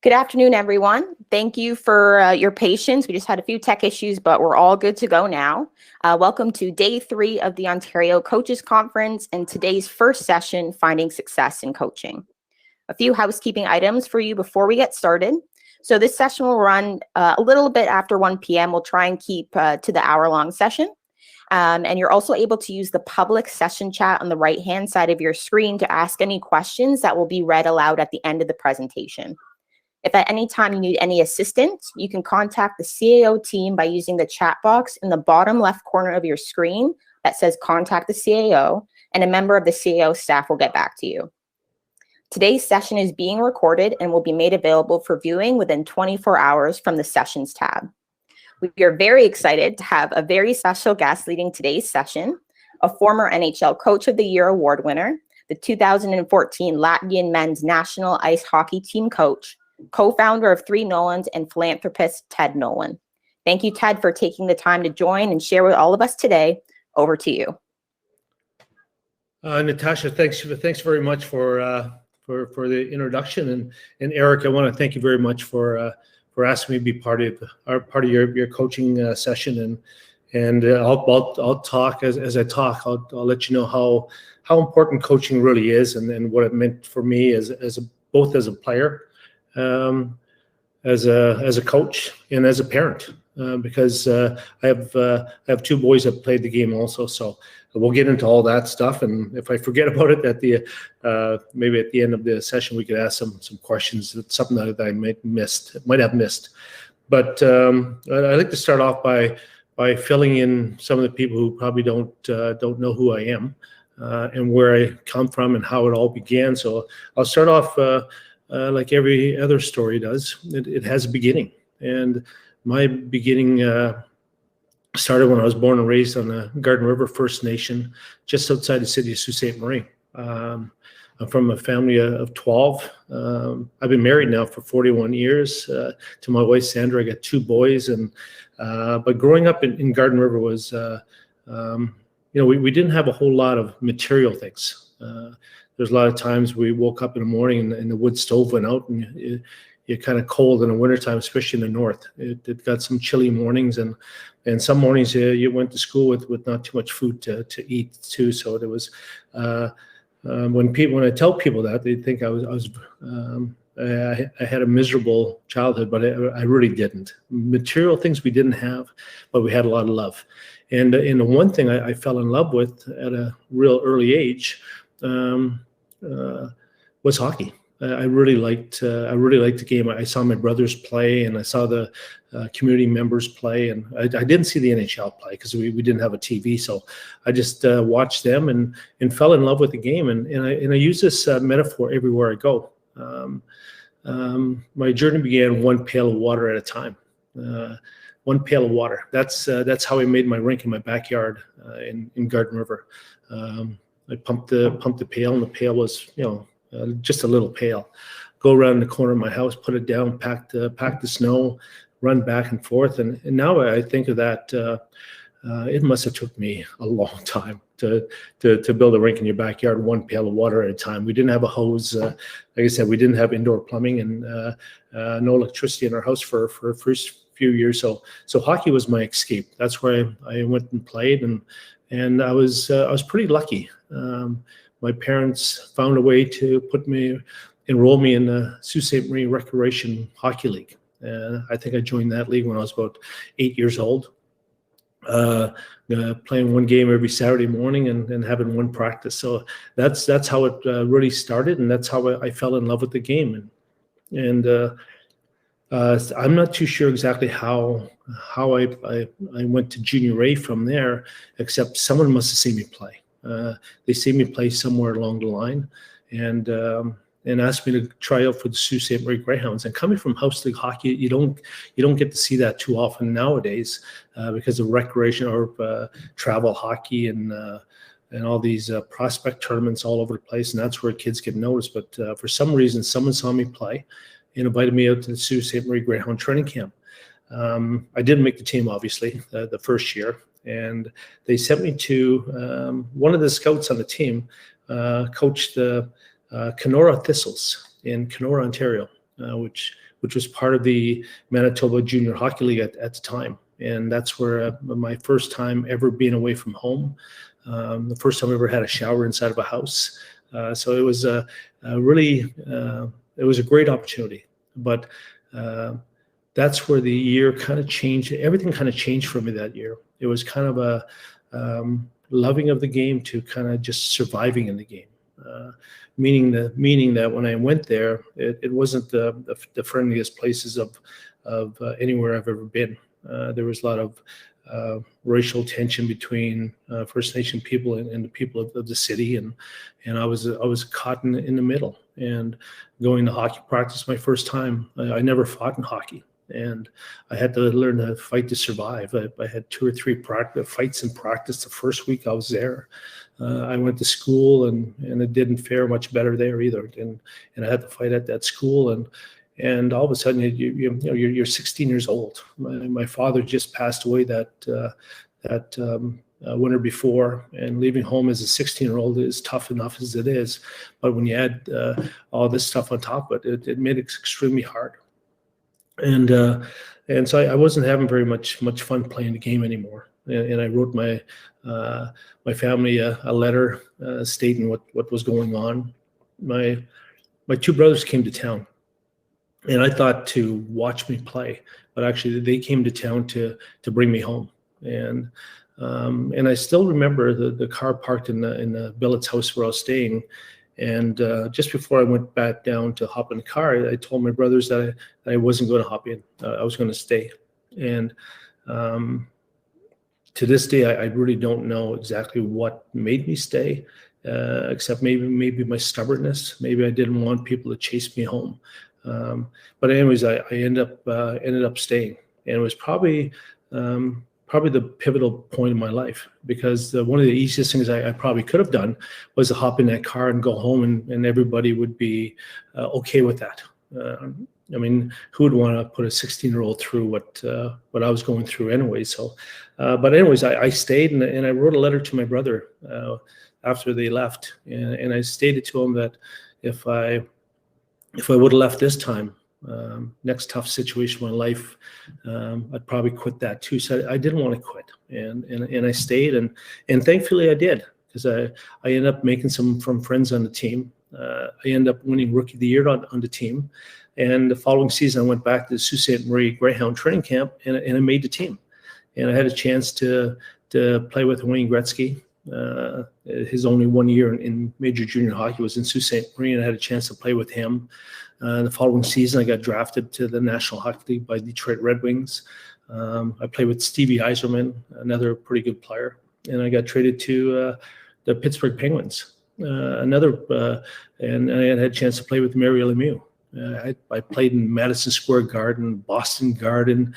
Good afternoon, everyone. Thank you for your patience. We just had a few tech issues, but we're all good to go now. Welcome to day 3 of the Ontario Coaches Conference and today's first session, Finding Success in Coaching. A few housekeeping items for you before we get started. So this session will run a little bit after 1 p.m. We'll try and keep to the hour-long session. And you're also able to use the public session chat on the right-hand side of your screen to ask any questions that will be read aloud at the end of the presentation. If at any time you need any assistance, you can contact the CAO team by using the chat box in the bottom left corner of your screen that says Contact the CAO, and a member of the CAO staff will get back to you. Today's session is being recorded and will be made available for viewing within 24 hours from the Sessions tab. We are very excited to have a very special guest leading today's session, a former NHL Coach of the Year award winner, the 2014 Latvian men's national ice hockey team coach, co-founder of Three Nolans, and philanthropist Ted Nolan. Thank you, Ted, for taking the time to join and share with all of us today. Over to you. Natasha, thanks very much for the introduction, and Eric, I want to thank you very much for asking me to be part of your coaching session, and I'll talk as I talk. I'll let you know how important coaching really is, and what it meant for me both as a player, as a coach, and as a parent, because I have 2 boys that played the game also. So we'll get into all that stuff, and if I forget about it maybe at the end of the session, we could ask some questions. It's something that I might have missed. But I'd like to start off by filling in some of the people who probably don't know who I am, and where I come from and how it all began. So I'll start off like every other story does. It has a beginning, and my beginning started when I was born and raised on the Garden River First Nation, just outside the city of Sault Ste. Marie. I'm from a family of 12. I've been married now for 41 years to my wife Sandra. I got 2 boys, but growing up in Garden River was, we didn't have a whole lot of material things. There's a lot of times we woke up in the morning and the wood stove went out, and you're kind of cold in the wintertime, especially in the north. It got some chilly mornings, and some mornings you went to school with not too much food to eat too. So there was when I tell people that, they think I had a miserable childhood, but I really didn't. Material things we didn't have, but we had a lot of love. And the one thing I fell in love with at a real early age was hockey. I really liked the game. I saw my brothers play, and I saw the community members play, and I didn't see the NHL play because we didn't have a TV. So I just watched them and fell in love with the game. And I use this metaphor everywhere I go. My journey began one pail of water at a time. One pail of water. That's how I made my rink in my backyard in Garden River. I pumped the pail, and the pail was just a little pail. Go around the corner of my house, put it down, pack the snow, run back and forth. And now I think of that, it must have took me a long time to build a rink in your backyard, one pail of water at a time. We didn't have a hose. Like I said, we didn't have indoor plumbing, and no electricity in our house for the first few years. So hockey was my escape. That's where I went and played, and I was pretty lucky. My parents found a way to enroll me in the Sault Ste. Marie Recreation Hockey League. I think I joined that league when I was about 8 years old, playing one game every Saturday morning and having one practice. So that's how it really started, and that's how I fell in love with the game. And I'm not too sure exactly how I went to junior A from there, except someone must have seen me play. They see me play somewhere along the line, and asked me to try out for the Sault Ste. Marie Greyhounds. And coming from house league hockey, you don't get to see that too often nowadays because of recreation or travel hockey and all these prospect tournaments all over the place, and that's where kids get noticed. But for some reason, someone saw me play and invited me out to the Sault Ste. Marie Greyhound training camp. I didn't make the team, obviously, the first year. And they sent me to one of the scouts on the team, coached the Kenora Thistles in Kenora, Ontario. which was part of the Manitoba Junior Hockey League at the time. And that's where my first time ever being away from home, the first time I ever had a shower inside of a house. So it was really, it was a great opportunity. But that's where the year kind of changed. Everything kind of changed for me that year. It was kind of a loving of the game to kind of just surviving in the game. Meaning that when I went there, it wasn't the friendliest places of anywhere I've ever been. There was a lot of racial tension between First Nation people and the people of the city, and I was caught in the middle. And going to hockey practice my first time, I never fought in hockey, and I had to learn to fight to survive. I had 2 or 3 fights in practice the first week I was there. I went to school, and it didn't fare much better there either. And I had to fight at that school, and all of a sudden you're 16 years old. My father just passed away that winter before, and leaving home as a 16-year-old is tough enough as it is. But when you add all this stuff on top of it, it made it extremely hard. And so I wasn't having very much fun playing the game anymore. And I wrote my family a letter stating what was going on. My 2 brothers came to town, and I thought to watch me play, but actually they came to town to bring me home. And I still remember the car parked in the billet's house where I was staying. And just before I went back down to hop in the car, I told my brothers that I wasn't going to hop in. I was going to stay. And to this day, I really don't know exactly what made me stay, except maybe my stubbornness. Maybe I didn't want people to chase me home. But anyways, I ended up staying, and it was probably the pivotal point in my life, because one of the easiest things I probably could have done was to hop in that car and go home, and everybody would be okay with that. I mean, who would want to put a 16-year-old through what I was going through anyway? So, but anyways, I stayed, and I wrote a letter to my brother after they left, and I stated to him that if I would have left this time, next tough situation in my life, I'd probably quit that too. So I didn't want to quit, and I stayed, and thankfully I did, because I ended up making some friends on the team. I ended up winning Rookie of the Year on the team, and the following season I went back to the Sault Ste. Marie Greyhound training camp, and I made the team, and I had a chance to play with Wayne Gretzky. His only 1 year in major junior hockey was in Sault Ste. Marie, and I had a chance to play with him. The following season, I got drafted to the National Hockey League by Detroit Red Wings. I played with Stevie Yzerman, another pretty good player, and I got traded to the Pittsburgh Penguins. And I had a chance to play with Mario Lemieux. I played in Madison Square Garden, Boston Garden,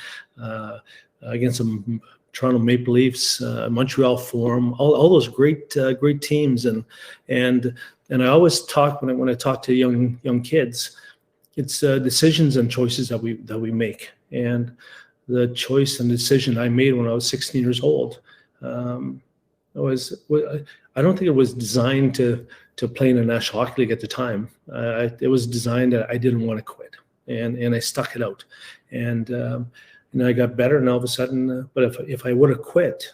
against some Toronto Maple Leafs, Montreal Forum, all those great teams, and I always talk when I talk to young kids, it's decisions and choices that we make, and the choice and decision I made when I was 16 years old, I don't think it was designed to play in the National Hockey League at the time. It was designed that I didn't want to quit, and I stuck it out, and I got better, and all of a sudden, but if I would have quit,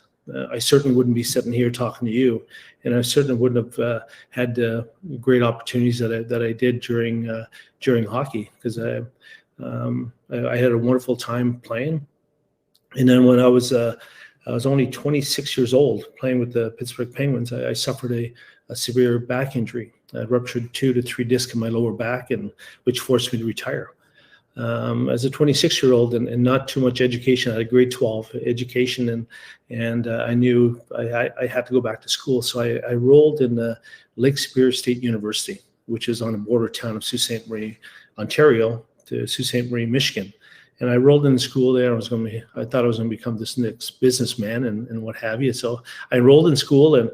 I certainly wouldn't be sitting here talking to you, and I certainly wouldn't have had great opportunities that I did during hockey, because I had a wonderful time playing. And then when I was only 26 years old playing with the Pittsburgh Penguins, I suffered a severe back injury. I ruptured 2 to 3 discs in my lower back, and which forced me to retire. As a 26-year-old and not too much education, I had a grade 12 education, and I knew I had to go back to school. So I enrolled in the Lake Superior State University, which is on the border town of Sault Ste. Marie, Ontario, to Sault Ste. Marie, Michigan. And I enrolled in the school there. I thought I was going to become this next businessman and what have you. So I enrolled in school and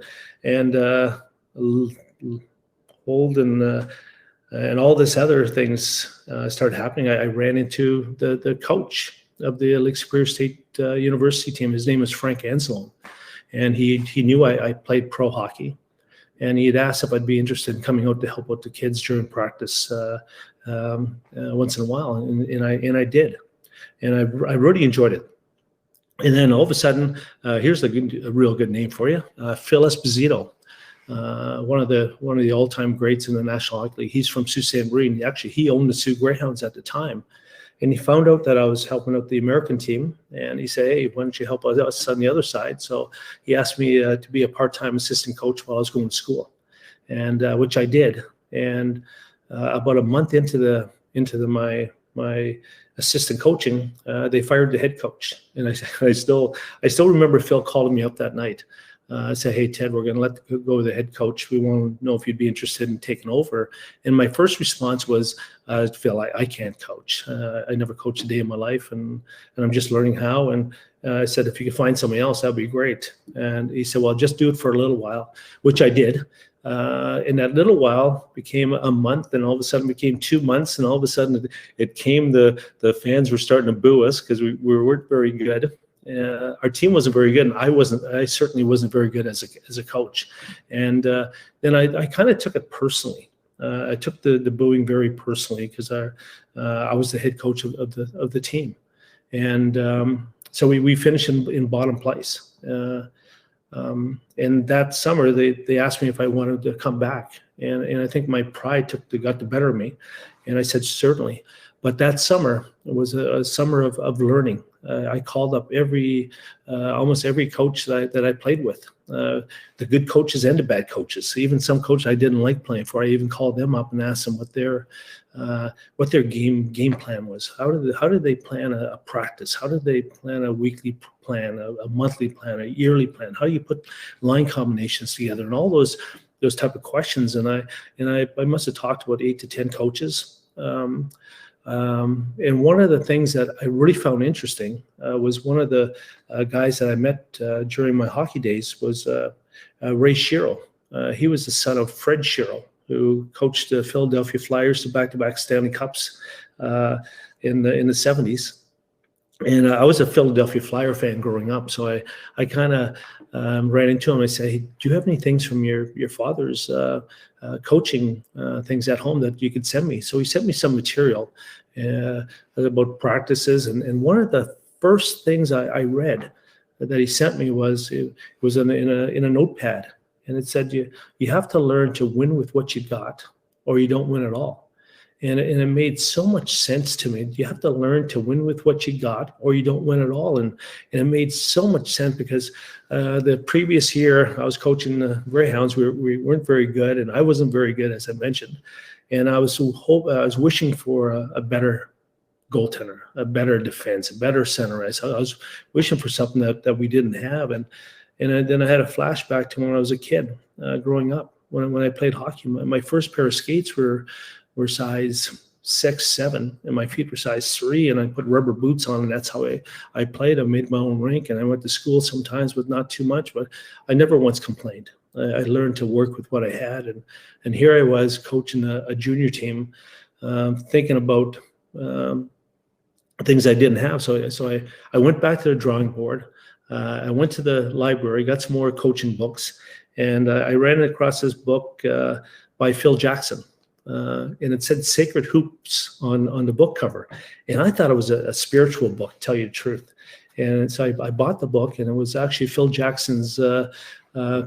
all this other things started happening. I ran into the coach of the Lake Superior State University team. His name is Frank Anselone, and he knew I played pro hockey, and he had asked if I'd be interested in coming out to help out the kids during practice once in a while, and I did, and I really enjoyed it. And then all of a sudden, here's a real good name for you, Phil Esposito, one of the all-time greats in the National Hockey League. He's from Sault Ste. Marie. Actually, he owned the Sioux Greyhounds at the time. And he found out that I was helping out the American team, and he said, "Hey, why don't you help us on the other side?" So he asked me to be a part-time assistant coach while I was going to school, and which I did. And about a month into my assistant coaching, they fired the head coach, and I still remember Phil calling me up that night. I said, "Hey, Ted, we're going to let go of the head coach. We want to know if you'd be interested in taking over." And my first response was, "Phil, I can't coach. I never coached a day in my life, and I'm just learning how." And I said, "If you could find somebody else, that'd be great." And he said, "Well, just do it for a little while," which I did. And that little while became a month, and all of a sudden became 2 months, and all of a sudden it came the fans were starting to boo us because we weren't very good. Our team wasn't very good, and I certainly wasn't very good as a coach. And then I kind of took it personally. I took the booing very personally because I was the head coach of the team, and so we finished in bottom place. And that summer they asked me if I wanted to come back, and I think my pride got the better of me, and I said certainly. But that summer was a summer of learning. I called up almost every coach that I played with, the good coaches and the bad coaches. Even some coaches I didn't like playing for, I even called them up and asked them what their game plan was. How did they plan a practice? How did they plan a weekly plan, a monthly plan, a yearly plan? How do you put line combinations together, and all those type of questions? And I must have talked to about 8 to 10 coaches. And one of the things that I really found interesting was one of the guys that I met during my hockey days was Ray Shero. He was the son of Fred Shero, who coached the Philadelphia Flyers to back-to-back Stanley Cups in the 70s. And I was a Philadelphia Flyer fan growing up, so I kind of ran into him. I said, "Hey, do you have any things from your father's coaching things at home that you could send me?" So he sent me some material about practices, and one of the first things I read that he sent me was in a notepad, and it said you have to learn to win with what you got, or you don't win at all. And it made so much sense to me. You have to learn to win with what you got, or you don't win at all. And it made so much sense because the previous year I was coaching the Greyhounds. We weren't very good, and I wasn't very good, as I mentioned. And I was wishing for a better goaltender, a better defense, a better center. I was wishing for something that we didn't have. And then I had a flashback to when I was a kid growing up. When I played hockey, my first pair of skates were size 6, 7, and my feet were size 3, and I put rubber boots on, and that's how I played. I made my own rink, and I went to school sometimes with not too much, but I never once complained. I learned to work with what I had, and here I was coaching a junior team, thinking about things I didn't have. So I went back to the drawing board. I went to the library, got some more coaching books, and I ran across this book by Phil Jackson. And it said Sacred Hoops on the book cover. And I thought it was a spiritual book, to tell you the truth. And so I bought the book, and it was actually Phil Jackson's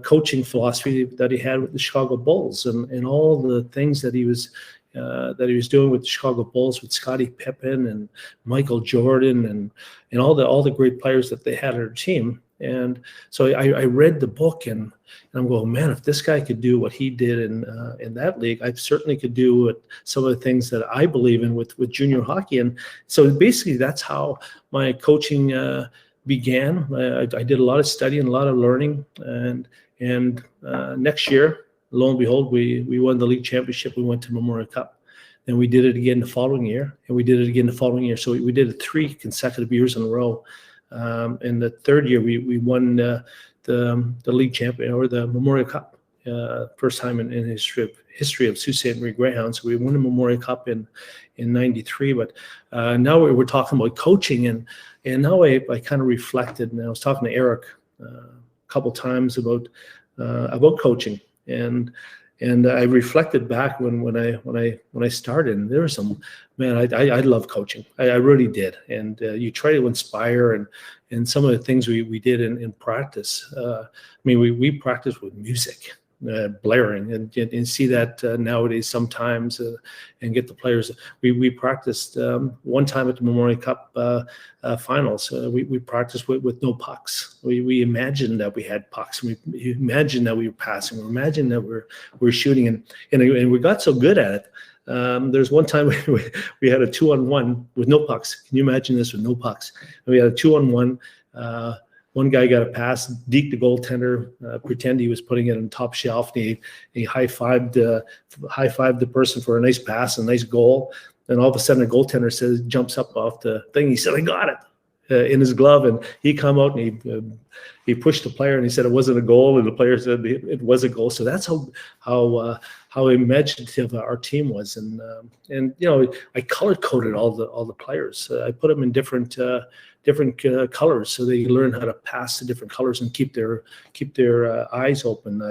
coaching philosophy that he had with the Chicago Bulls, and all the things that he was doing with the Chicago Bulls with Scottie Pippen and Michael Jordan and all the great players that they had on their team. And so I read the book, and I'm going, man, if this guy could do what he did in that league, I certainly could do some of the things that I believe in with junior hockey. And so basically that's how my coaching began. I did a lot of studying, a lot of learning, and next year, lo and behold, we won the league championship. We went to Memorial Cup. Then we did it again the following year, and we did it again the following year. So we did it 3 consecutive years in a row. In the third year, we won the league champion, or the Memorial Cup, first time in history of Sault Ste. Marie Greyhounds. We won the Memorial Cup in '93. But now we're talking about coaching, and now I kind of reflected, and I was talking to Eric a couple times about coaching, and And I reflected back when I started, and there was some, man, I love coaching. I really did. And you try to inspire, and some of the things we did in practice. I mean, we practiced with music. Blaring and see that nowadays sometimes and get the players. We practiced one time at the Memorial Cup finals. We practiced with no pucks. We imagined that we had pucks. We imagined that we were passing. We imagined that we're shooting, and we got so good at it. There's one time we had a 2-on-1 with no pucks. Can you imagine this with no pucks? And we had a 2-on-1. One guy got a pass, deked the goaltender, pretend he was putting it on the top shelf. And he high-fived the person for a nice pass, a nice goal. And all of a sudden, the goaltender jumps up off the thing. He said, "I got it," in his glove. And he come out and he pushed the player, and he said it wasn't a goal. And the player said it was a goal. So that's how imaginative our team was. And I color-coded all the players. I put them in different colors, so they learn how to pass the different colors and keep their eyes open.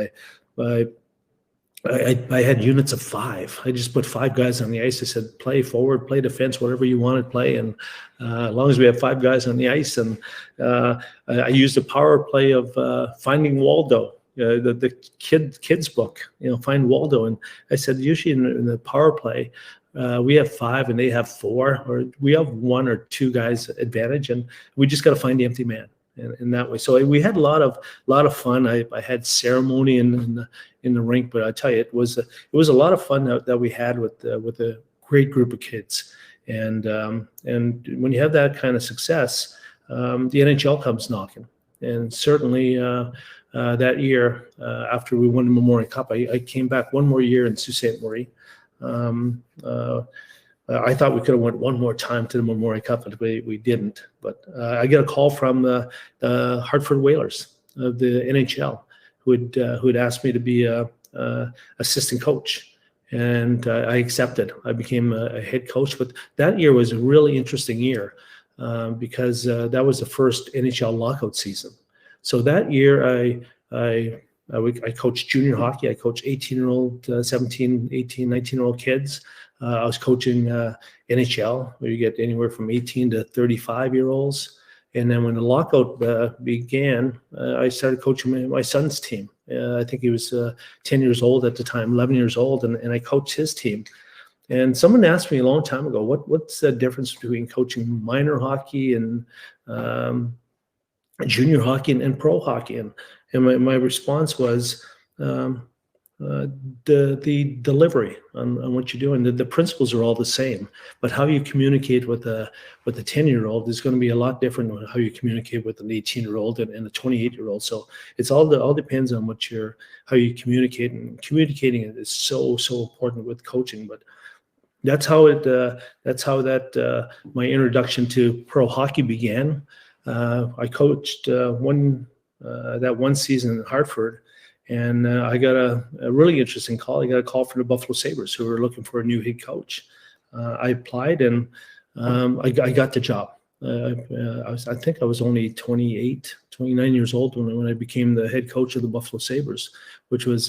I had units of 5. I just put 5 guys on the ice. I said, play forward, play defense, whatever you want to play, and as long as we have 5 guys on the ice. And I used a power play of Finding Waldo, the kids book, Find Waldo. And I said, usually in the power play, we have 5 and they have 4, or we have 1 or 2 guys advantage, and we just got to find the empty man in that way. So we had a lot of fun. I had ceremony in the rink, but I tell you, it was a lot of fun that we had with a great group of kids. And when you have that kind of success, the NHL comes knocking. And certainly that year, after we won the Memorial Cup, I came back one more year in Sault Ste. Marie. I thought we could have went one more time to the Memorial Cup, but we didn't. But I got a call from the Hartford Whalers of the NHL, who had asked me to be a assistant coach, and I accepted. I became a head coach. But that year was a really interesting year because that was the first NHL lockout season. So that year I coached junior hockey. I coached 18-year-old, 17, 18, 19-year-old kids. I was coaching NHL, where you get anywhere from 18 to 35-year-olds. And then when the lockout began, I started coaching my son's team. I think he was 10 years old at the time, 11 years old, and I coached his team. And someone asked me a long time ago, what's the difference between coaching minor hockey and junior hockey and pro hockey? And my response was the delivery on what you're doing. The principles are all the same, but how you communicate with a 10-year-old is going to be a lot different than how you communicate with an 18-year-old and a 28-year-old. So it's all depends on how you communicate, and communicating is so important with coaching. But that's how my introduction to pro hockey began. I coached that one season in Hartford, and I got a really interesting call. I got a call from the Buffalo Sabres, who were looking for a new head coach. I applied, and I got the job. I think I was only 28, 29 years old when I became the head coach of the Buffalo Sabres, which was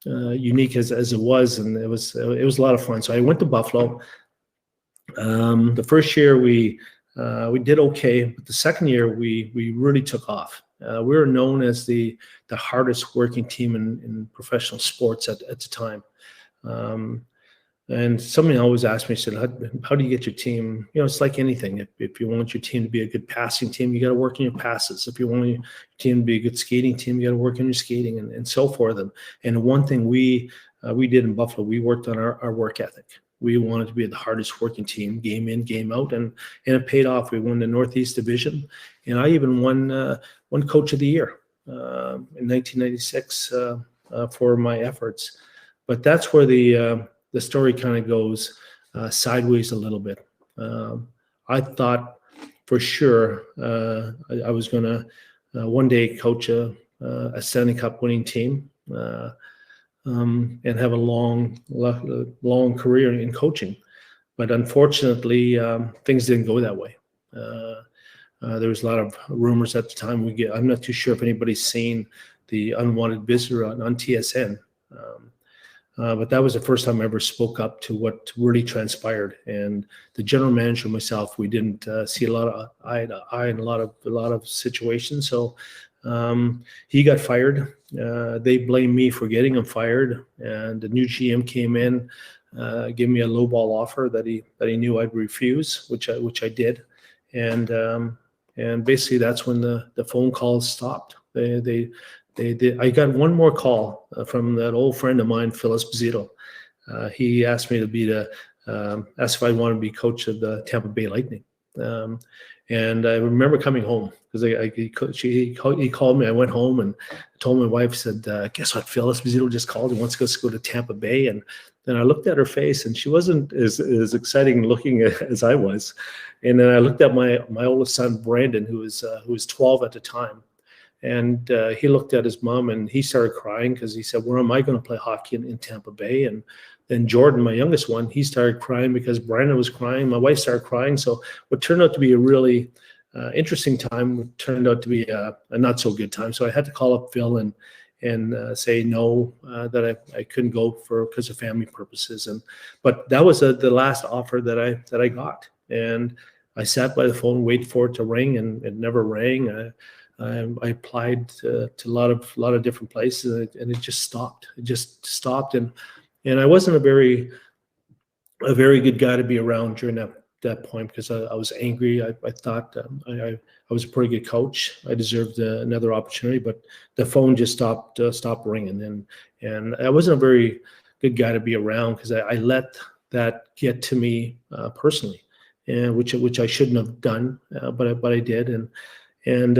unique as it was, and it was a lot of fun. So I went to Buffalo. The first year we did okay, but the second year we really took off. We were known as the hardest working team in professional sports at the time. And somebody always asked me, said, how do you get your team? It's like anything. If you want your team to be a good passing team, you got to work on your passes. If you want your team to be a good skating team, you got to work on your skating, and so forth. And one thing we did in Buffalo, we worked on our work ethic. We wanted to be the hardest working team, game in, game out, and it paid off. We won the Northeast Division, and I even won Coach of the Year in 1996 for my efforts. But that's where the story kind of goes sideways a little bit. I thought for sure I was going to one day coach a Stanley Cup winning team. And have a long career in coaching. But unfortunately, things didn't go that way. There was a lot of rumors at the time. I'm not too sure if anybody's seen the unwanted visitor on TSN. But that was the first time I ever spoke up to what really transpired. And the general manager and myself, we didn't see a lot of eye to eye in a lot of situations. So he got fired. They blamed me for getting him fired. And the new GM came in, gave me a lowball offer that he knew I'd refuse, which I did. And basically that's when the phone calls stopped. I got one more call from that old friend of mine, Phil Esposito. He asked me to asked if I wanted to be coach of the Tampa Bay Lightning. And I remember coming home because he called me. I went home and told my wife, said, guess what? Phil Esposito just called. He wants us to go to Tampa Bay. And then I looked at her face and she wasn't as exciting looking as I was. And then I looked at my oldest son, Brandon, who was 12 at the time. And he looked at his mom and he started crying because he said, where am I going to play hockey in Tampa Bay? And then Jordan, my youngest one, he started crying because Brandon was crying. My wife started crying. So what turned out to be a really interesting time turned out to be a not so good time. So I had to call up Phil and say no, that I couldn't go because of family purposes. But that was the last offer that I got. And I sat by the phone, waited for it to ring, and it never rang. I applied to a lot of different places, and it just stopped. It just stopped, and I wasn't a very good guy to be around during that point because I was angry. I thought I was a pretty good coach. I deserved another opportunity, but the phone just stopped ringing, and I wasn't a very good guy to be around because I let that get to me personally, and which I shouldn't have done, but I did. And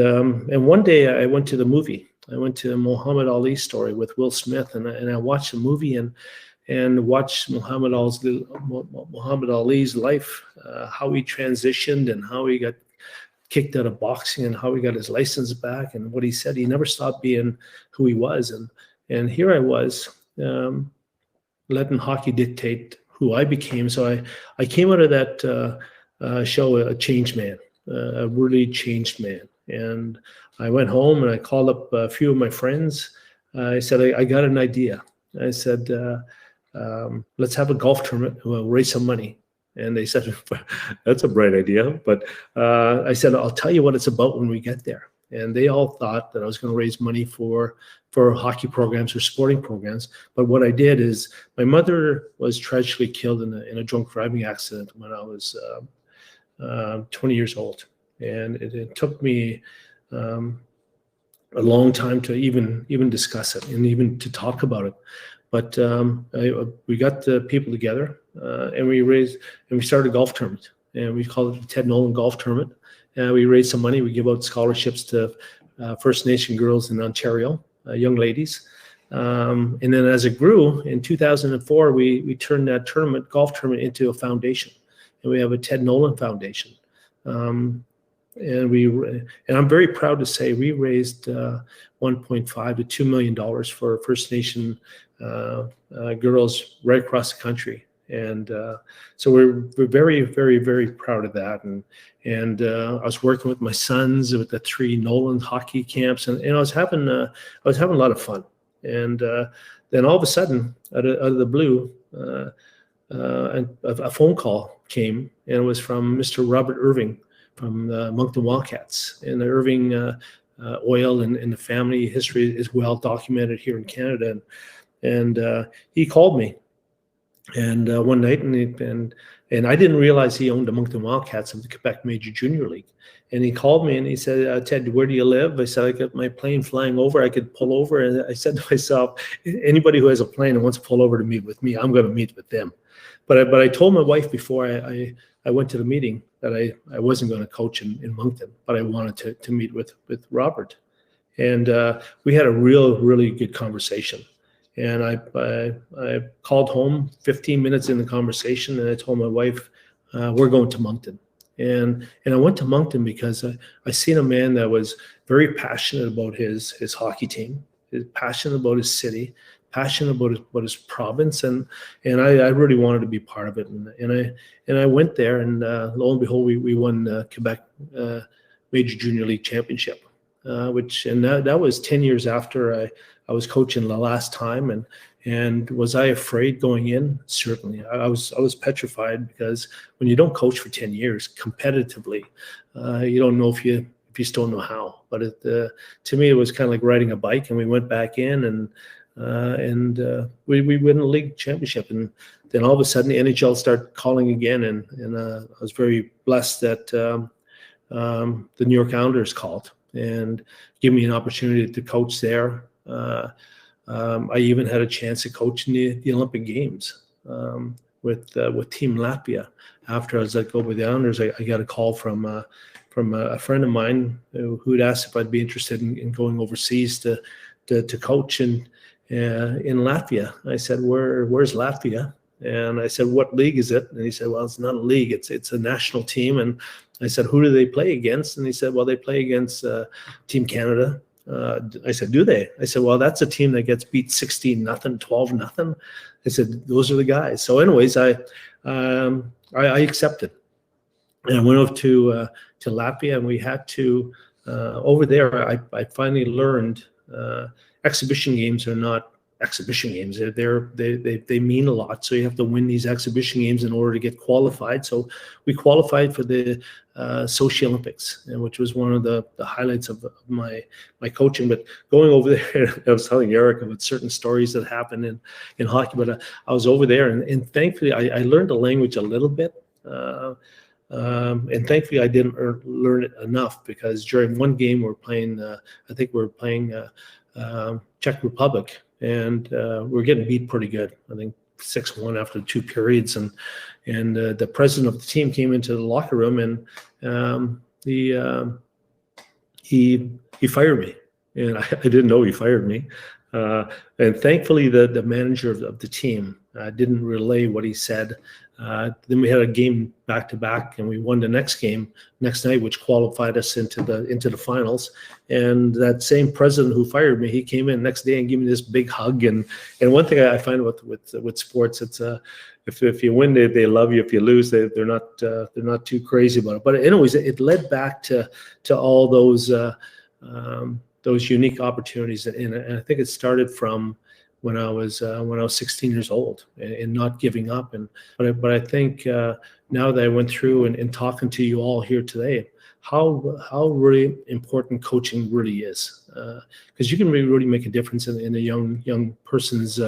one day I went to the movie. I went to Muhammad Ali's story with Will Smith, and I watched the movie and watched Muhammad Ali's life, how he transitioned and how he got kicked out of boxing and how he got his license back, and what he said. He never stopped being who he was. And here I was, letting hockey dictate who I became. So I came out of that show a changed man, a really changed man. And I went home and I called up a few of my friends. I said, I got an idea. I said, let's have a golf tournament. We'll raise some money. And they said, that's a bright idea. But I said, I'll tell you what it's about when we get there. And they all thought that I was going to raise money for hockey programs or sporting programs. But what I did is my mother was tragically killed in a drunk driving accident when I was 20 years old. And it took me a long time to even discuss it and even to talk about it. But we got the people together and we started a golf tournament, and we called it the Ted Nolan Golf Tournament. We raised some money. We give out scholarships to First Nation girls in Ontario, young ladies. And then as it grew, in 2004, we turned that golf tournament into a foundation, and we have a Ted Nolan Foundation. And I'm very proud to say we raised $1.5 to $2 million for First Nation girls right across the country. And so we're very, very, very proud of that. And I was working with my sons with the 3 Nolan hockey camps, and I was having a lot of fun. And then all of a sudden, out of the blue, a phone call came, and it was from Mr. Robert Irving from the Moncton Wildcats. And the Irving oil and the family history is well documented here in Canada. And he called me, and one night, and I didn't realize he owned the Moncton Wildcats of the Quebec Major Junior League. And he called me and he said, Ted, where do you live? I said, I got my plane flying over. I could pull over. And I said to myself, anybody who has a plane and wants to pull over to meet with me, I'm going to meet with them. But I told my wife before I went to the meeting that I wasn't going to coach in Moncton, but I wanted to meet with Robert. And we had a really good conversation. And I called home 15 minutes in the conversation, and I told my wife, we're going to Moncton. And I went to Moncton because I seen a man that was very passionate about his hockey team, passionate about his city, passionate about his province, and I really wanted to be part of it. And I went there, and lo and behold, we won Quebec Major Junior League championship. that was 10 years after I was coaching the last time. And was I afraid going in? Certainly. I was petrified, because when you don't coach for 10 years competitively, you don't know if you just don't know how. But to me, it was kind of like riding a bike, and we went back in and we win the league championship. And then all of a sudden the NHL started calling again, and I was very blessed that the New York Islanders called and gave me an opportunity to coach there. I even had a chance to coach in the Olympic Games with Team Latvia. After I was let go by the Islanders, I got a call from a friend of mine who'd asked if I'd be interested in going overseas to coach in Latvia. I said, where's Latvia? And I said, what league is it? And he said, well, it's not a league. It's a national team. And I said, who do they play against? And he said, well, they play against Team Canada. I said, do they? I said, well, that's a team that gets beat 16-0, 12-0. I said, those are the guys. So anyways, I accepted. And I went over to Latvia, and we had to, over there, I finally learned exhibition games are not exhibition games. They mean a lot. So you have to win these exhibition games in order to get qualified. So we qualified for the Sochi Olympics, which was one of the highlights of my coaching. But going over there, I was telling Eric about certain stories that happened in hockey. But I was over there, and thankfully I learned the language a little bit. And thankfully I didn't learn it enough, because during one game I think we were playing Czech Republic, and we were getting beat pretty good. I think 6-1 after 2 periods, and the president of the team came into the locker room, and he fired me, and I didn't know he fired me. And thankfully the manager of the team didn't relay what he said. Then we had a game back to back, and we won the next game next night, which qualified us into the finals. And that same president who fired me, he came in next day and gave me this big hug. And one thing I find with sports, it's if you win, they love you. If you lose, they're not too crazy about it. But anyways, it led back to all those unique opportunities, and I think it started from when I was 16 years old, and not giving up. But I think now that I went through and talking to you all here today, how really important coaching really is, because you can really make a difference in a young person's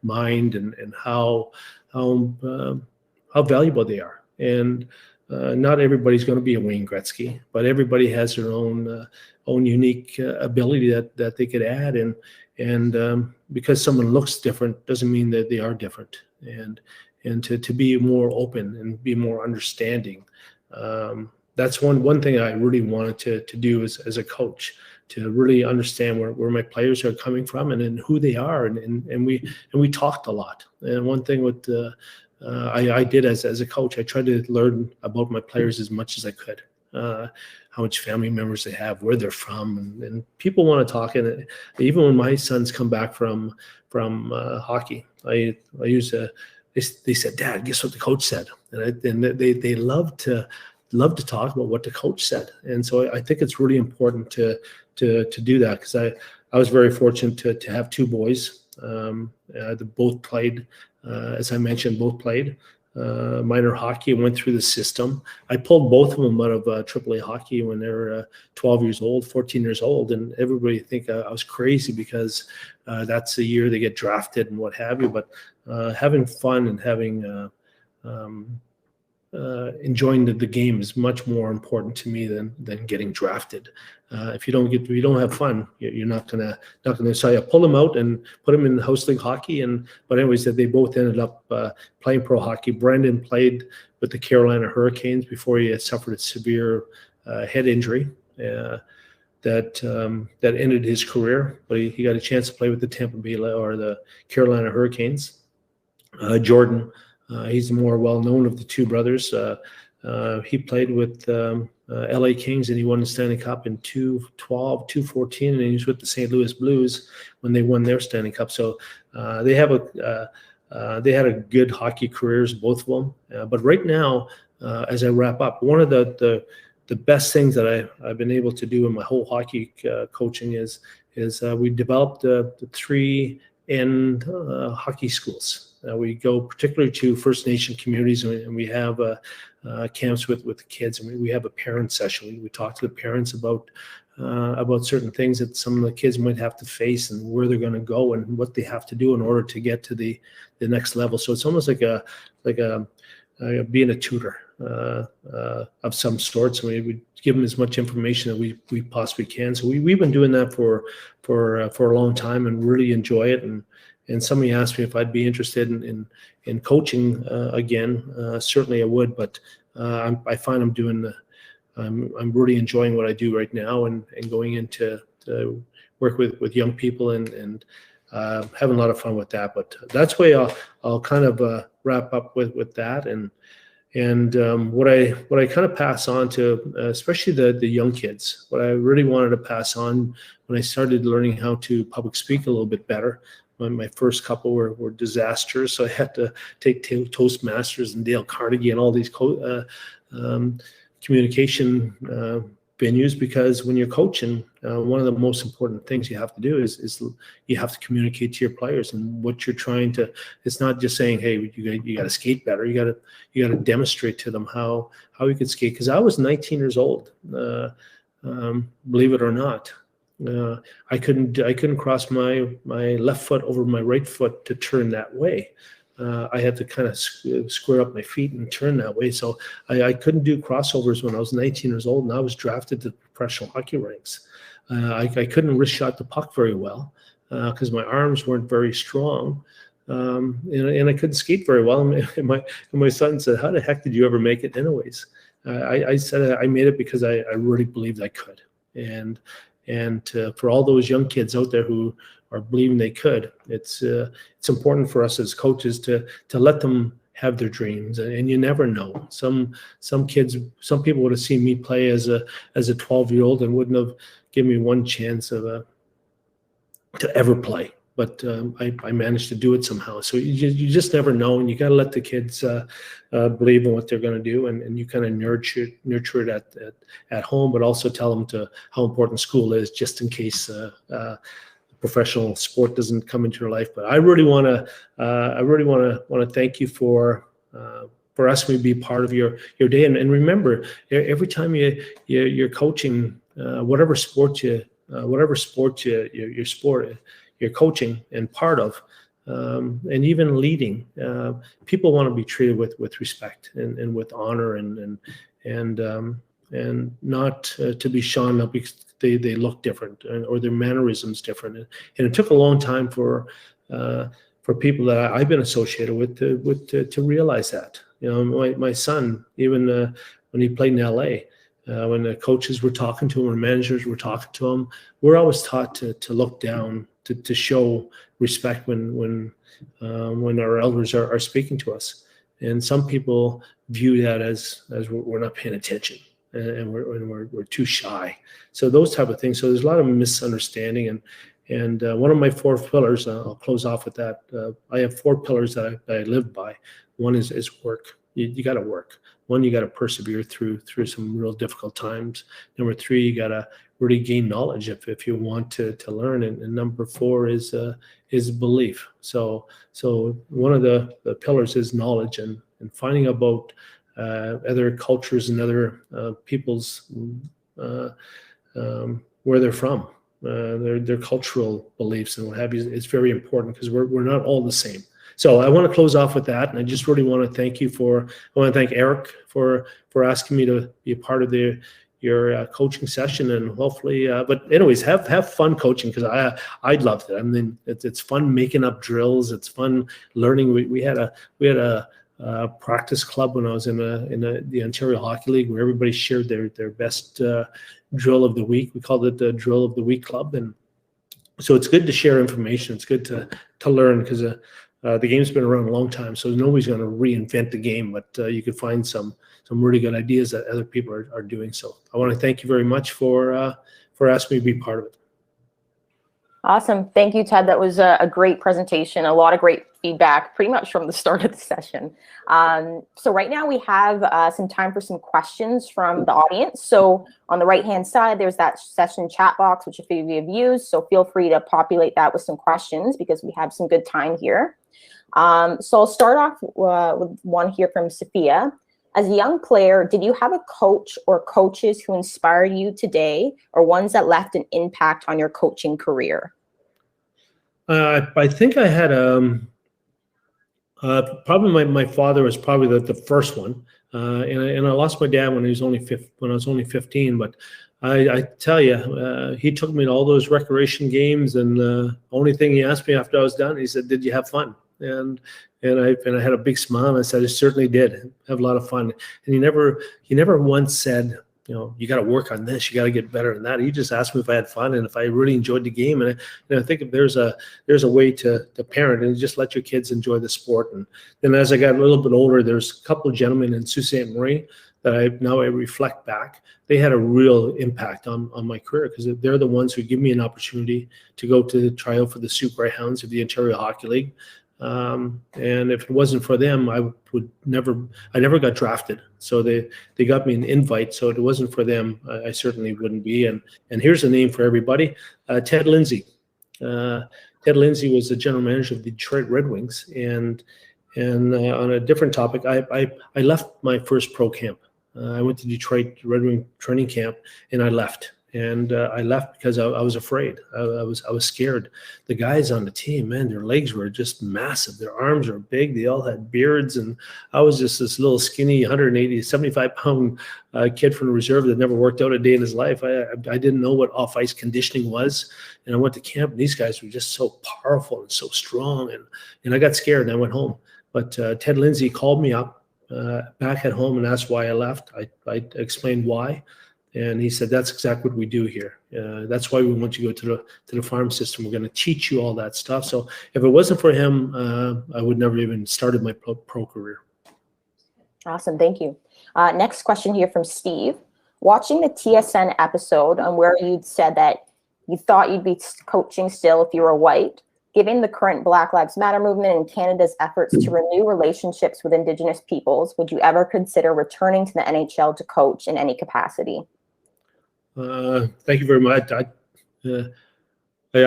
mind, and how valuable they are. And not everybody's going to be a Wayne Gretzky, but everybody has their own unique ability that they could add. And because someone looks different doesn't mean that they are different. And to be more open and be more understanding. That's one thing I really wanted to do as a coach, to really understand where my players are coming from and who they are. And we talked a lot. And one thing with I did as a coach, I tried to learn about my players as much as I could. How much family members they have, where they're from, and people want to talk. And even when my sons come back from hockey, I use they said, "Dad, guess what the coach said?" And they love to talk about what the coach said. And so I think it's really important to do that, because I was very fortunate to have 2 boys. They both played, as I mentioned, minor hockey and went through the system. I pulled both of them out of AAA hockey when they were 12 years old, 14 years old, and everybody think I was crazy, because that's the year they get drafted and what have you. But having fun and having enjoying the game is much more important to me than getting drafted. If you don't have fun, you're not gonna. So I pulled them out and put them in the house league hockey. But anyways, they both ended up playing pro hockey. Brendan played with the Carolina Hurricanes before he had suffered a severe head injury that ended his career. But he got a chance to play with the Tampa Bay or the Carolina Hurricanes. Jordan. He's the more well-known of the 2 brothers. He played with LA Kings, and he won the Stanley Cup in 2012, 2014, and he was with the St. Louis Blues when they won their Stanley Cup. So they had a good hockey careers, both of them. But right now, as I wrap up, one of the the best things that I've been able to do in my whole hockey coaching is we developed the 3N hockey schools. We go particularly to First Nation communities, and we have camps with the kids, and we have a parent session. We talk to the parents about certain things that some of the kids might have to face and where they're going to go and what they have to do in order to get to the next level. So it's almost like being a tutor of some sort. So we give them as much information that we possibly can. So we've been doing that for a long time and really enjoy it. And somebody asked me if I'd be interested in coaching again. Certainly I would, but I find I'm really enjoying what I do right now and going into work with young people and having a lot of fun with that. But that's why I'll kind of wrap up with that and what I kind of pass on to especially the young kids. What I really wanted to pass on when I started learning how to public speak a little bit better. My first couple were disasters, so I had to take Toastmasters and Dale Carnegie and all these communication venues, because when you're coaching, one of the most important things you have to do is you have to communicate to your players and what you're trying to. It's not just saying, hey, you got to skate better. You got to demonstrate to them how you could skate. Because I was 19 years old, believe it or not. I couldn't cross my left foot over my right foot to turn that way. I had to kind of square up my feet and turn that way. So I couldn't do crossovers when I was 19 years old, and I was drafted to professional hockey ranks. I couldn't wrist shot the puck very well because my arms weren't very strong, and I couldn't skate very well. And my son said, "How the heck did you ever make it anyways?" I said I made it because I really believed I could. And for all those young kids out there who are believing they could, it's important for us as coaches to let them have their dreams. And you never know. Some people would have seen me play as a 12-year-old and wouldn't have given me one chance to ever play. But I managed to do it somehow. So you just never know, and you got to let the kids believe in what they're going to do, and you kind of nurture it at home, but also tell them how important school is, just in case professional sport doesn't come into your life. But I really want to thank you for asking me to be part of your day. And remember, every time you're coaching, whatever sport you're coaching and part of, and even leading, people want to be treated with respect and with honor and not to be shunned up because they look different or their mannerisms different. And it took a long time for people that I've been associated with to realize that. My son, even when he played in LA, when the coaches were talking to him or managers were talking to him, we're always taught to look down, to show respect when our elders are speaking to us. And some people view that as we're not paying attention and we're too shy. So those type of things. So there's a lot of misunderstanding. And one of my 4 pillars, I'll close off with that. I have 4 pillars that I live by. One is work. You got to work. 1, you got to persevere through some real difficult times. Number 3, you got to really gain knowledge if you want to learn. And number 4 is belief. So one of the pillars is knowledge and finding about other cultures and other people's where they're from, their cultural beliefs and what have you. It's very important because we're not all the same. So I want to close off with that, and I just really want to thank you I want to thank Eric for asking me to be a part of your coaching session, and hopefully, but anyways, have fun coaching because I loved it. I mean, it's fun making up drills. It's fun learning. We had a practice club when I was in the Ontario Hockey League where everybody shared their best drill of the week. We called it the Drill of the Week Club, and so it's good to share information. It's good to learn because the game's been around a long time, so nobody's going to reinvent the game, but you can find some really good ideas that other people are doing. So I want to thank you very much for asking me to be part of it. Awesome. Thank you, Ted. That was a great presentation, a lot of great feedback pretty much from the start of the session. So right now we have some time for some questions from the audience. So on the right-hand side, there's that session chat box, which a few of you have used. So feel free to populate that with some questions because we have some good time here. So I'll start off with one here from Sophia. As a young player, did you have a coach or coaches who inspired you today, or ones that left an impact on your coaching career? I think I had probably my father was probably the first one, and I lost my dad when I was only 15. But I tell you, he took me to all those recreation games, and the only thing he asked me after I was done, he said, "Did you have fun?" And I had a big smile. And I said, "I certainly did have a lot of fun." And he never once said, you got to work on this, you got to get better than that. He just asked me if I had fun and if I really enjoyed the game. And I think if there's a way to parent and just let your kids enjoy the sport. And then as I got a little bit older, there's a couple of gentlemen in Sault Ste. Marie that I reflect back. They had a real impact on my career because they're the ones who give me an opportunity to go to try out for the Sault Greyhounds of the Ontario Hockey League. And if it wasn't for them, I never got drafted. So they got me an invite. So if it wasn't for them, I certainly wouldn't be. And here's a name for everybody: Ted Lindsay. Ted Lindsay was the general manager of the Detroit Red Wings. And on a different topic, I left my first pro camp. I went to Detroit Red Wing training camp, and I left. And I left because I was afraid. I was scared. The guys on the team, man, their legs were just massive. Their arms were big. They all had beards, and I was just this little skinny 75-pound kid from the reserve that never worked out a day in his life. I didn't know what off-ice conditioning was, and I went to camp, and these guys were just so powerful and so strong, and I got scared, and I went home. But Ted Lindsay called me up back at home and asked why I left. I explained why. And he said, "That's exactly what we do here. That's why we want you to go to the farm system. We're going to teach you all that stuff." So if it wasn't for him, I would never even started my pro career. Awesome. Thank you. Next question here from Steve. Watching the TSN episode on where you'd said that you thought you'd be coaching still if you were white, given the current Black Lives Matter movement and Canada's efforts to renew relationships with Indigenous peoples, would you ever consider returning to the NHL to coach in any capacity? Thank you very much. I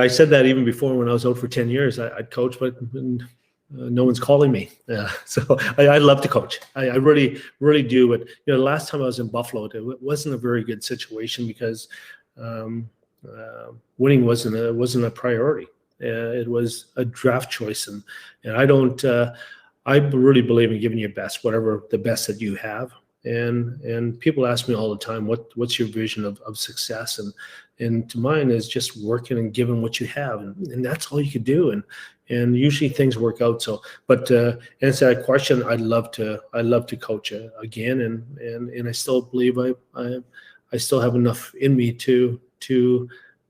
said that even before when I was out for 10 years. I'd coach, but no one's calling me. So I love to coach. I really, really do. But the last time I was in Buffalo, it wasn't a very good situation because winning wasn't a priority. It was a draft choice, and I don't. I really believe in giving your best, whatever the best that you have. And people ask me all the time, what's your vision of success? And to mine is just working and giving what you have, and that's all you can do. And usually things work out. So, but answer that question, I'd love to coach again, and I still believe I still have enough in me to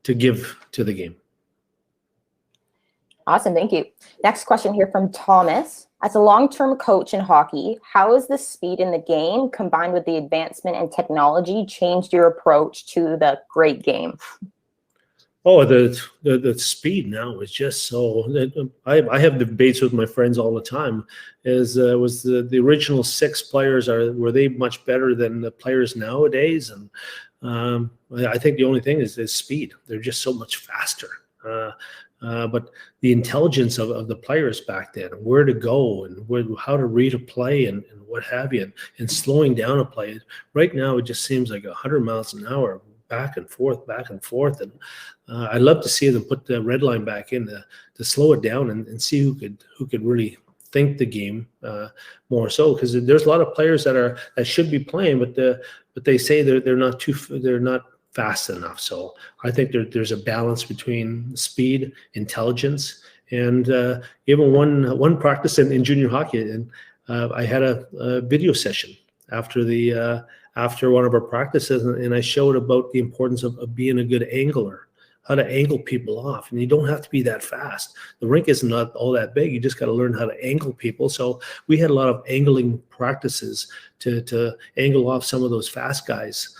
give to the game. Awesome, thank you. Next question here from Thomas. As a long-term coach in hockey, how has the speed in the game combined with the advancement in technology changed your approach to the great game? Oh, the speed now is just so. I have debates with my friends all the time. Was the original 6 players were they much better than the players nowadays? And I think the only thing is speed. They're just so much faster. But the intelligence of the players back then, where to go and how to read a play and what have you, and slowing down a play. Right now, it just seems like 100 miles an hour, back and forth. And I'd love to see them put the red line back in to slow it down and see who could really think the game more so, because there's a lot of players that should be playing, but they say they're not fast enough. So I think there's a balance between speed, intelligence, and even one practice in junior hockey. And I had a video session after one of our practices, and I showed about the importance of being a good angler, how to angle people off. And you don't have to be that fast. The rink is not all that big. You just got to learn how to angle people. So we had a lot of angling practices to angle off some of those fast guys.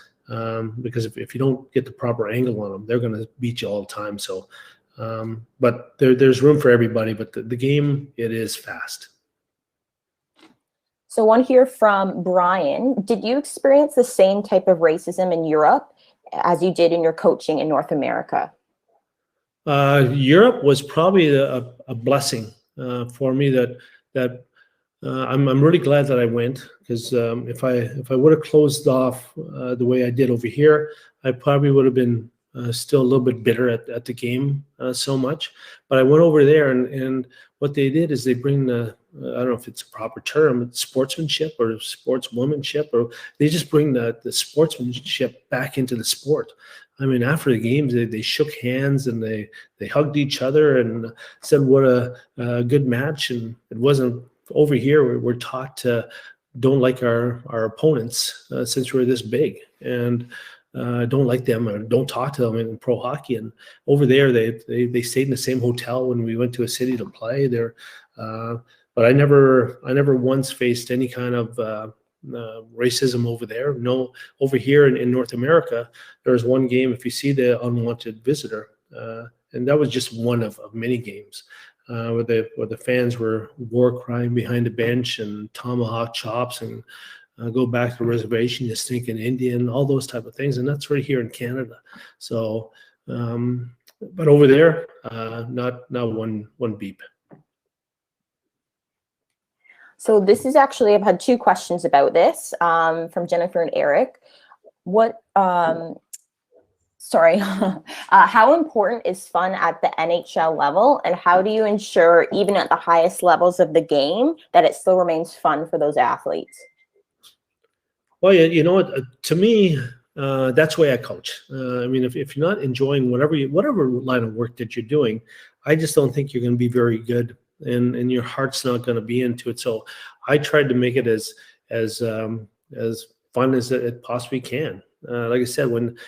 Because if you don't get the proper angle on them, they're going to beat you all the time. So But there's room for everybody. But the game, it is fast. So one here from Brian. Did you experience the same type of racism in Europe as you did in your coaching in North America? Europe was probably a blessing for me. I'm really glad that I went, because if I would have closed off the way I did over here, I probably would have been still a little bit bitter at the game so much. But I went over there, and what they did is they bring I don't know if it's a proper term, it's sportsmanship or sportswomanship, or they just bring the sportsmanship back into the sport. I mean, after the games, they shook hands and they hugged each other and said, what a good match. And it wasn't over here. We're taught to don't like our opponents since we're this big, and don't like them or don't talk to them in pro hockey. And over there, they stayed in the same hotel when we went to a city to play there. But I never once faced any kind of racism over there. No, over here in North America, there was one game, if you see the unwanted visitor, and that was just one of many games where the fans were war crying behind the bench and tomahawk chops and go back to the reservation, you stinking Indian, all those type of things. And that's right here in Canada. So, but over there, not one beep. So this is actually, I've had two questions about this from Jennifer and Eric. How important is fun at the NHL level, and how do you ensure, even at the highest levels of the game, that it still remains fun for those athletes? Well, you know what? To me, that's the way I coach. I mean, if you're not enjoying whatever line of work that you're doing, I just don't think you're going to be very good, and your heart's not going to be into it. So I tried to make it as fun as it possibly can. Like I said, when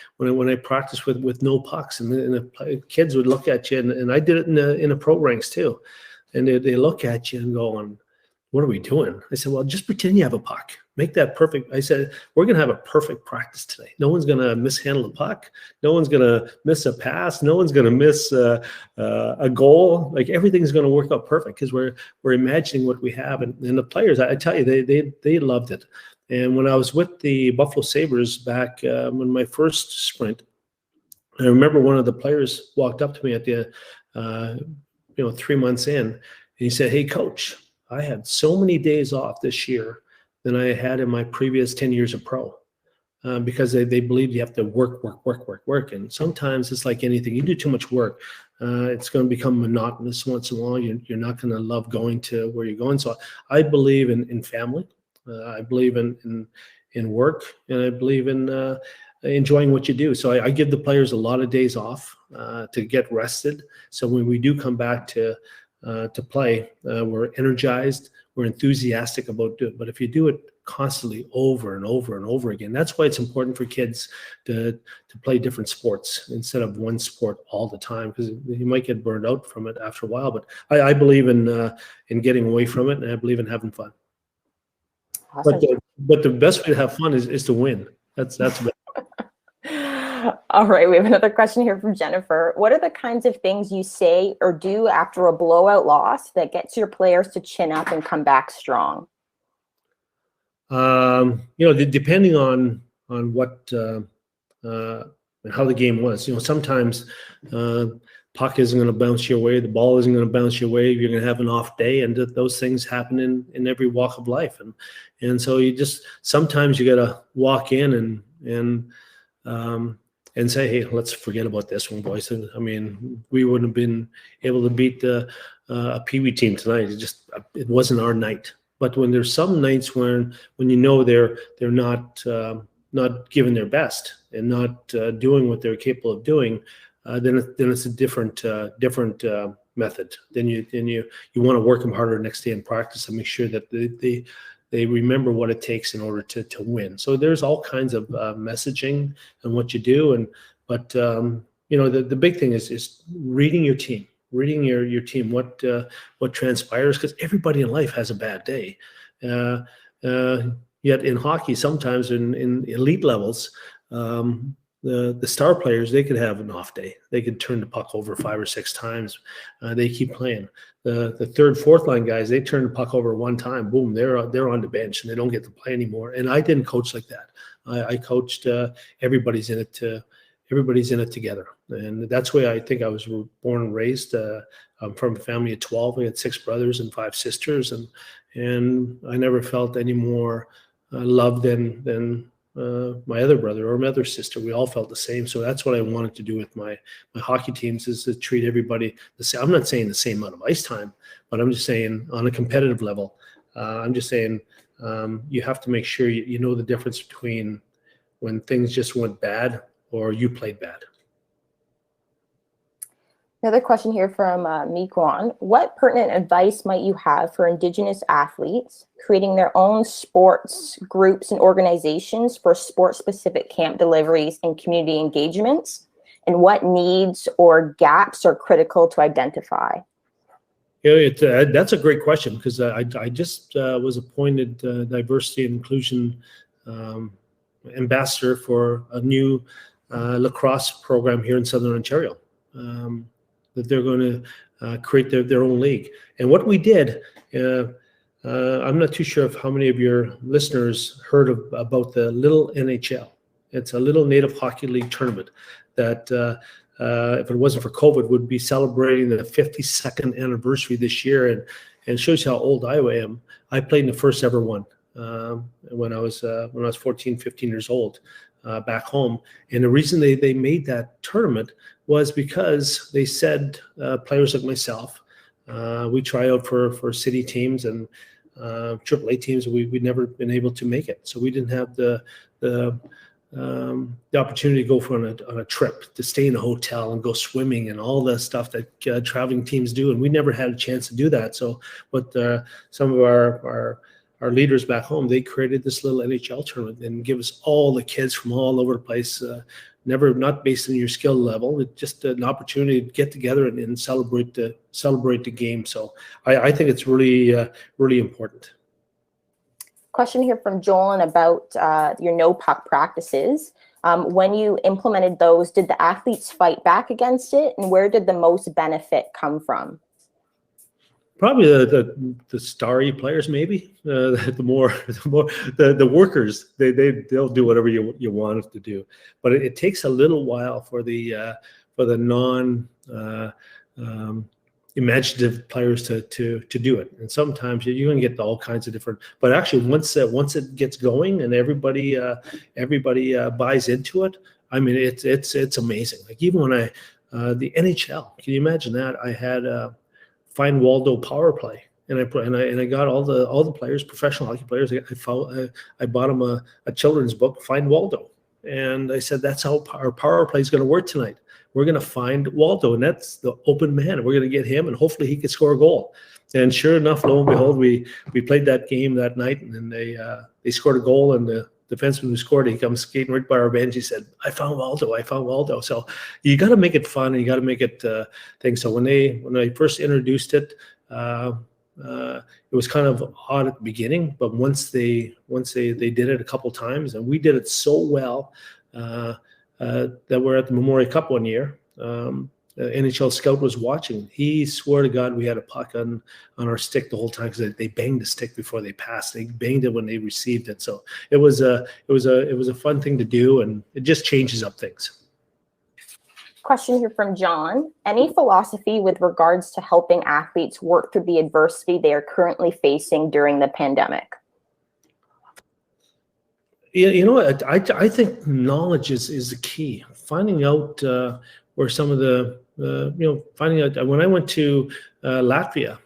I practiced with no pucks, and the kids would look at you, and I did it in the pro ranks too, and they look at you and go, what are we doing? I said, well, just pretend you have a puck. Make that perfect. I said, we're going to have a perfect practice today. No one's going to mishandle the puck. No one's going to miss a pass. No one's going to miss a goal. Like, everything's going to work out perfect because we're imagining what we have. And the players, I tell you, they loved it. And when I was with the Buffalo Sabres back when my first sprint, I remember one of the players walked up to me at the 3 months in, and he said, hey, coach, I had so many days off this year than I had in my previous 10 years of pro, because they believe you have to work. And sometimes it's like anything. You do too much work, it's going to become monotonous once in a while. You're not going to love going to where you're going. So I believe in family. I believe in work, and I believe in enjoying what you do. So I give the players a lot of days off to get rested. So when we do come back to play, we're energized, we're enthusiastic about it. But if you do it constantly over and over and over again, that's why it's important for kids to play different sports instead of one sport all the time, because you might get burned out from it after a while. But I believe in getting away from it, and I believe in having fun. Awesome. But the best way to have fun is to win. That's All right, we have another question here from Jennifer. What are the kinds of things you say or do after a blowout loss that gets your players to chin up and come back strong? Depending on what and how the game was. Sometimes puck isn't going to bounce your way, the ball isn't going to bounce your way. You're going to have an off day, and those things happen in every walk of life. And so sometimes you got to walk in and say, hey, let's forget about this one, boys. And I mean, we wouldn't have been able to beat a Pee Wee team tonight. It wasn't our night. But when there's some nights when they're not giving their best and not doing what they're capable of doing, then it's a different method. Then you want to work them harder next day in practice and make sure that they remember what it takes in order to win. So there's all kinds of messaging and what you do, but the big thing is reading your team, reading your team, what transpires, because everybody in life has a bad day. Yet in hockey, sometimes in elite levels, the star players, they could have an off day. They could turn the puck over 5 or 6 times. They keep playing. The third, fourth line guys, they turn the puck over one time. Boom, they're on the bench and they don't get to play anymore. And I didn't coach like that. I coached everybody's in it together, and that's the way I think I was born and raised. I'm from a family of 12. I had 6 brothers and 5 sisters, and I never felt any more loved than my other brother or my other sister. We all felt the same. So that's what I wanted to do with my hockey teams, is to treat everybody the same. I'm not saying the same amount of ice time, but I'm just saying on a competitive level. I'm just saying you have to make sure you know the difference between when things just went bad or you played bad. Another question here from Miquan. What pertinent advice might you have for Indigenous athletes creating their own sports groups and organizations for sport-specific camp deliveries and community engagements? And what needs or gaps are critical to identify? Yeah, that's a great question, because I just was appointed diversity and inclusion ambassador for a new lacrosse program here in Southern Ontario. That they're going to create their own league. And what we did, I'm not too sure of how many of your listeners heard about the Little NHL. It's a little native hockey league tournament that, if it wasn't for COVID, would be celebrating the 52nd anniversary this year. And it shows you how old I am. I played in the first ever one when I was 14, 15 years old back home. And the reason they made that tournament was because they said players like myself, we try out for city teams and AAA teams. We'd never been able to make it, so we didn't have the opportunity to go on a trip, to stay in a hotel and go swimming and all the stuff that traveling teams do, and we never had a chance to do that. So, but some of our leaders back home, they created this little NHL tournament and give us all the kids from all over the place. Not based on your skill level, it's just an opportunity to get together and celebrate the game. So I think it's really really important. Question here from Jolan about your no puck practices. When you implemented those, did the athletes fight back against it, and where did the most benefit come from? Probably the starry players, maybe the workers. They'll do whatever you want it to do, but it takes a little while for the non imaginative players to do it. And sometimes you're going to get all kinds of different. But actually, once it gets going and everybody buys into it, I mean it's amazing. Like even when the NHL, can you imagine that? I had Find Waldo power play, and I got all the players, professional hockey players. I bought them a children's book, Find Waldo, and I said that's how our power play is going to work tonight. We're going to find Waldo, and that's the open man. We're going to get him, and hopefully he can score a goal. And sure enough, lo and behold, we played that game that night, and then they scored a goal, and the defenseman who scored, he comes skating right by our bench. He said, I found Waldo. So you got to make it fun, and you got to make it things. So when I first introduced it, it was kind of odd at the beginning, but once they did it a couple times, and we did it so well that we're at the Memorial Cup one year. NHL scout was watching. He swore to God we had a puck on our stick the whole time, because they banged the stick before they passed. They banged it when they received it. So it was a fun thing to do, and it just changes up things. Question here from John. Any philosophy with regards to helping athletes work through the adversity they are currently facing during the pandemic? You know what? I think knowledge is the key. Finding out where some of finding out. When I went to Latvia,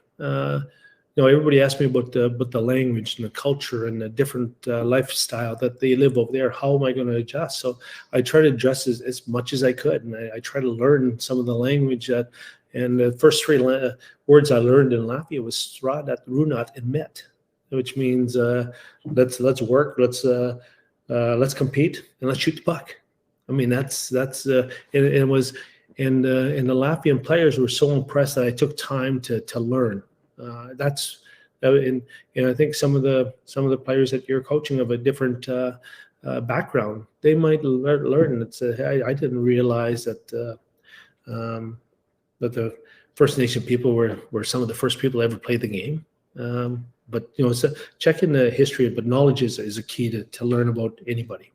everybody asked me about the language and the culture and the different lifestyle that they live over there. How am I going to adjust? So I try to adjust as much as I could, and I try to learn some of the language and the first 3 words I learned in Latvia was stradat, runat, and met, which means let's work, let's compete, and let's shoot the puck. I mean it was. And the Latvian players were so impressed that I took time to learn. That's And I think some of the players that you're coaching of a different background, they might learn that hey, I didn't realize that that the First Nation people were some of the first people to ever play the game. But so checking the history, but knowledge is a key to learn about anybody.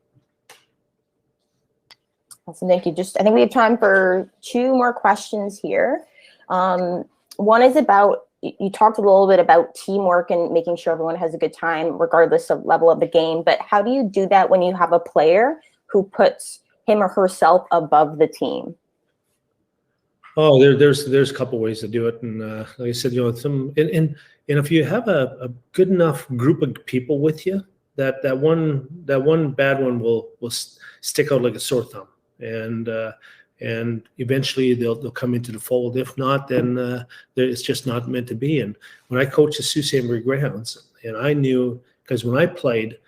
Awesome, thank you. I think we have time for 2 more questions here. One is about, you talked a little bit about teamwork and making sure everyone has a good time regardless of level of the game, but how do you do that when you have a player who puts him or herself above the team? Oh, there's a couple ways to do it, and like I said, and if you have a good enough group of people with you, that one bad one will stick out like a sore thumb, and eventually they'll come into the fold. If not, then it's just not meant to be. And when I coached the Sault Ste. Marie Greyhounds, and I knew, because when I played,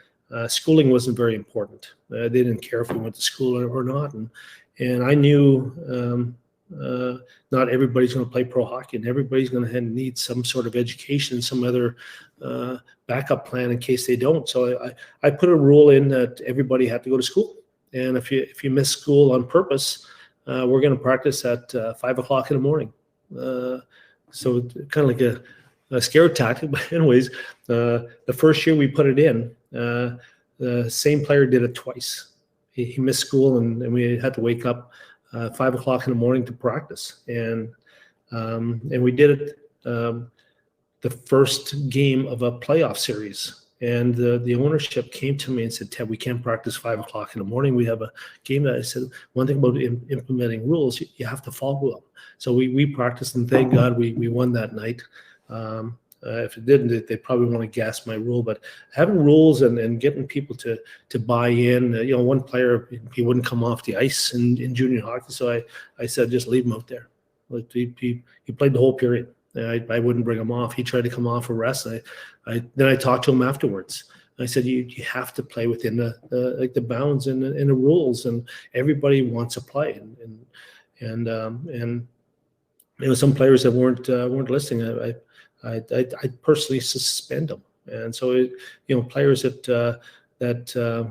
schooling wasn't very important. They didn't care if we went to school or not, and I knew. Not everybody's going to play pro hockey, and everybody's going to need some sort of education, some other backup plan in case they don't. So I put a rule in that everybody had to go to school, and if you miss school on purpose, we're going to practice at 5 o'clock in the morning. So kind of like a scare tactic. But anyways, the first year we put it in, the same player did it twice. He missed school, and we had to wake up 5 o'clock in the morning to practice, and we did it the first game of a playoff series, and the ownership came to me and said, Ted, we can't practice 5 o'clock in the morning. We have a game. That I said, one thing about implementing rules, you have to follow them. So we practiced, and thank God we won that night. If it didn't, they probably want to gas my rule. But having rules and getting people to buy in, one player, he wouldn't come off the ice in junior hockey, so I said just leave him out there. He played the whole period. I wouldn't bring him off. He tried to come off for rest. Then I talked to him afterwards. I said you have to play within the bounds and the rules, and everybody wants to play. And some players that weren't listening. I personally suspend them, and so players that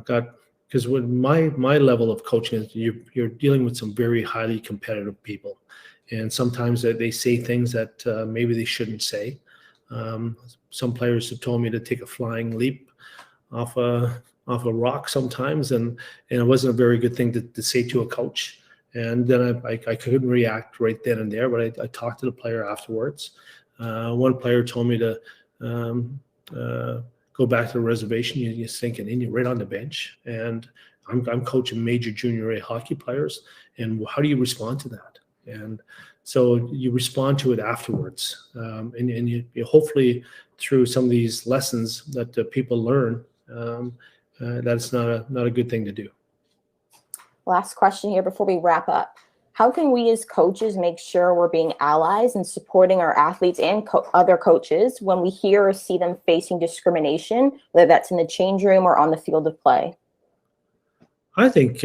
got, because when my level of coaching is you're dealing with some very highly competitive people, and sometimes they say things that maybe they shouldn't say. Some players have told me to take a flying leap off a rock sometimes, and it wasn't a very good thing to say to a coach. And then I couldn't react right then and there, but I talked to the player afterwards. One player told me to go back to the reservation. You're thinking, and you're right on the bench. And I'm coaching major junior A hockey players. And how do you respond to that? And so you respond to it afterwards. And you hopefully through some of these lessons that the people learn, that's not a good thing to do. Last question here before we wrap up. How can we as coaches make sure we're being allies and supporting our athletes and other coaches when we hear or see them facing discrimination, whether that's in the change room or on the field of play? I think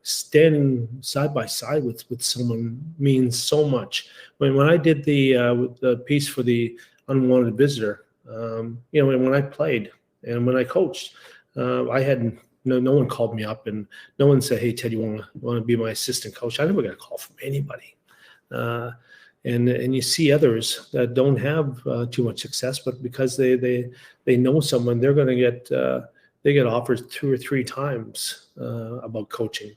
standing side by side with someone means so much. When I did the piece for the unwanted visitor, when I played and when I coached, I had no one called me up, and no one said, "Hey, Ted, you want to be my assistant coach?" I never got a call from anybody. And you see others that don't have too much success, but because they know someone, they're going to get they get offers 2 or 3 times about coaching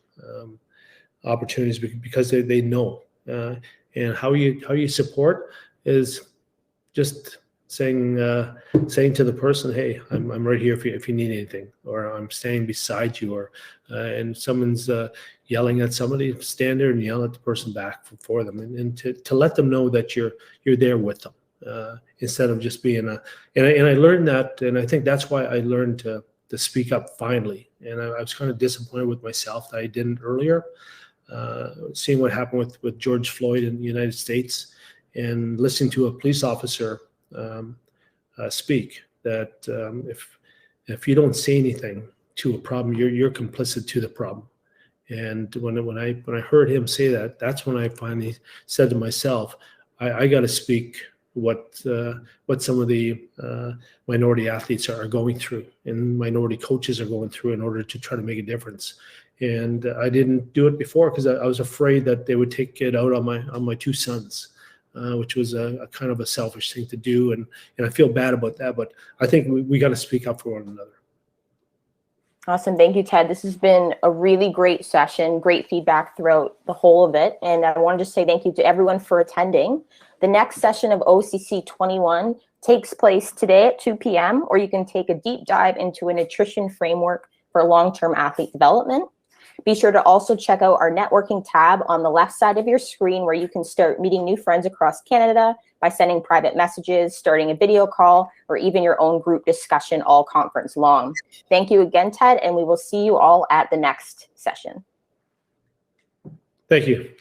opportunities because they know. And how you support is just saying to the person, "Hey, I'm right here if you need anything," or "I'm standing beside you," or and someone's yelling at somebody, stand there and yell at the person back for them, and to let them know that you're there with them, instead of just being and I learned that, and I think that's why I learned to speak up finally. And I was kind of disappointed with myself that I didn't earlier. Seeing what happened with George Floyd in the United States, and listening to a police officer speak that if you don't say anything to a problem, you're complicit to the problem. And when I heard him say that, that's when I finally said to myself, I got to speak what some of the minority athletes are going through and minority coaches are going through in order to try to make a difference. And I didn't do it before because I was afraid that they would take it out on my two sons, which was a kind of a selfish thing to do. And I feel bad about that, but I think we got to speak up for one another. Awesome. Thank you, Ted. This has been a really great session, great feedback throughout the whole of it. And I want to just say thank you to everyone for attending. The next session of OCC21 takes place today at 2 p.m., or you can take a deep dive into a nutrition framework for long-term athlete development. Be sure to also check out our networking tab on the left side of your screen, where you can start meeting new friends across Canada by sending private messages, starting a video call, or even your own group discussion all conference long. Thank you again, Ted, and we will see you all at the next session. Thank you.